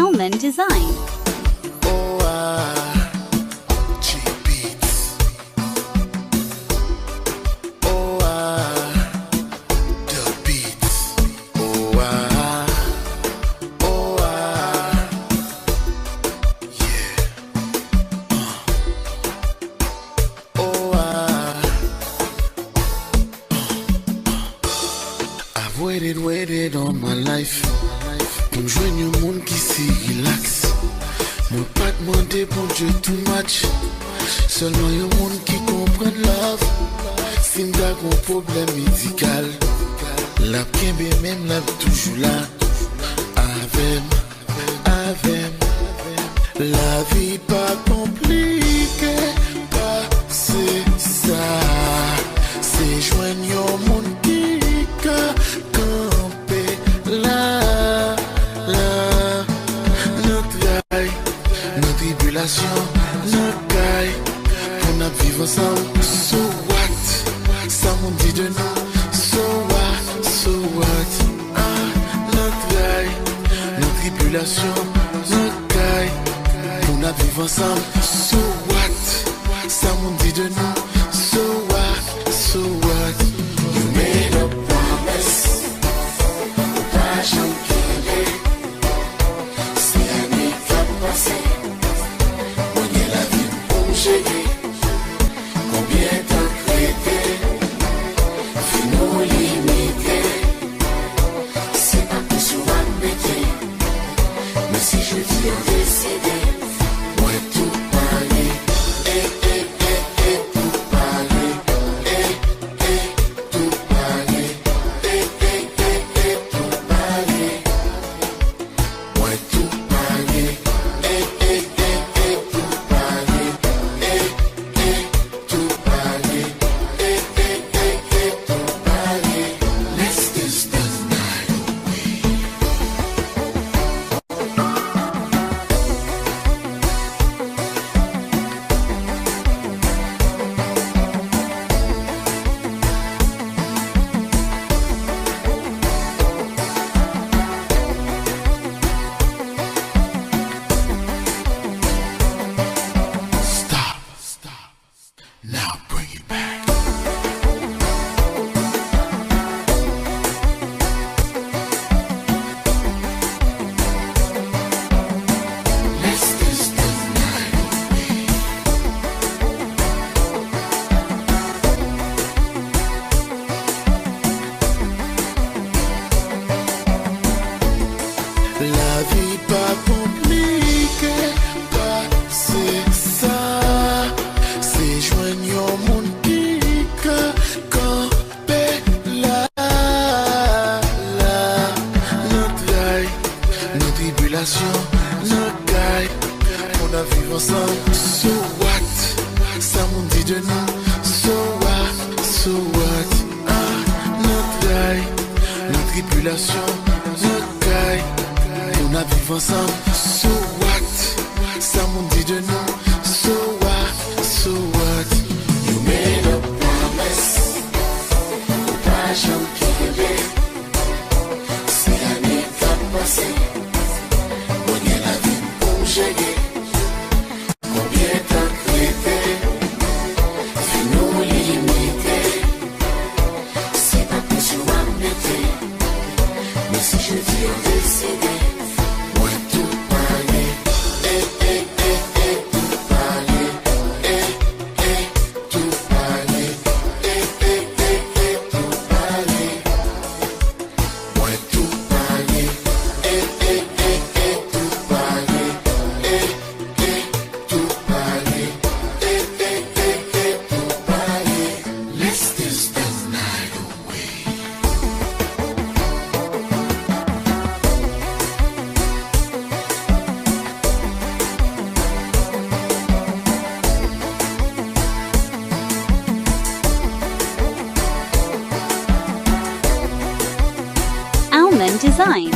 Almond Design. Waited all my life pour me joindre un monde qui s'y relax. Mon pas demandé pour Dieu too much. Seulement un monde qui comprend love. Si m'da un problème médical, la bien même la toujours là. Avec la vie pas compliquée, pas c'est ça. C'est joindre un monde qui camper là, notre aïe, nos tribulations, notre caille, pour nous vivre ensemble. So what? Ça m'on dit de nous. So what? Notre aïe, nos tribulations, notre caille, pour nous vivre ensemble. So what? Ça m'on dit de nous. So what? You made a promise. Si année qu'a passé, on est la vie pour gérer. Combien t'as créé, puis nous limiter. C'est pas pour soi m'aider, mais si je viens décéder, moi tout parler, tout parler, tout parler. Now bring it back. Let's just the night away. La vie pas compliquée, pas c'est ça. C'est joindre au monde qui camper là, notre aïe, nos tribulations, notre caille, on a vivre ensemble. So what? Ça m'on dit de nous. So what? Notre aïe, nos tribulations, notre caille, on a vivre ensemble. So what? Ça m'on dit de nous. So what? You made a promise. Pas jamais. Si année qu'a passé, on est la vie pour gérer. Combien t'as créé, puis nous limiter. C'est pas pour soi m'aider, mais si je viens décéder, moi tout parler. Design.